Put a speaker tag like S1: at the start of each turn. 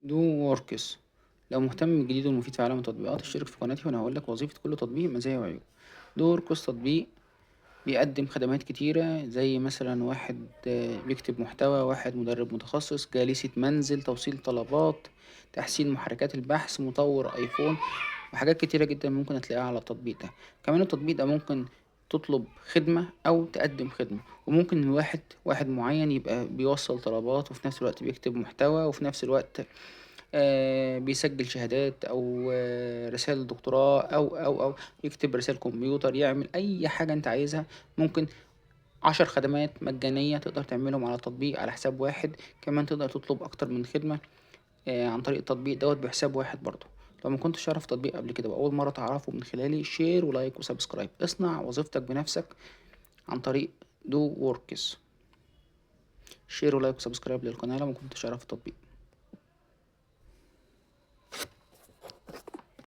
S1: دو ووركس. لو مهتم بالجديد والمفيد في عالم التطبيقات اشترك في قناتي وأنا هقولك وظيفة كل تطبيق، مزايا وعيوب. دو ووركس تطبيق بيقدم خدمات كتيرة، زي مثلا واحد بيكتب محتوى، واحد مدرب متخصص، جالسة منزل، توصيل طلبات، تحسين محركات البحث، مطور ايفون، وحاجات كتيرة جدا ممكن هتلاقيها على التطبيق ده. كمان التطبيق ده ممكن تطلب خدمة أو تقدم خدمة، وممكن واحد معين يبقى بيوصل طلبات وفي نفس الوقت بيكتب محتوى وفي نفس الوقت بيسجل شهادات أو رسائل دكتوراه أو يكتب رسائل كمبيوتر، يعمل أي حاجة أنت عايزها. ممكن 10 خدمات مجانية تقدر تعملهم على تطبيق على حساب واحد. كمان تقدر تطلب أكتر من خدمة عن طريق التطبيق دوت بحساب واحد برضه. لو ما كنتش تعرف تطبيق قبل كده وأول مرة تعرفه من خلالي، شير ولايك وسبسكرايب. اصنع وظيفتك بنفسك عن طريق دو ووركس. شير ولايك وسبسكرايب للقناة لو ما كنتش تعرف التطبيق.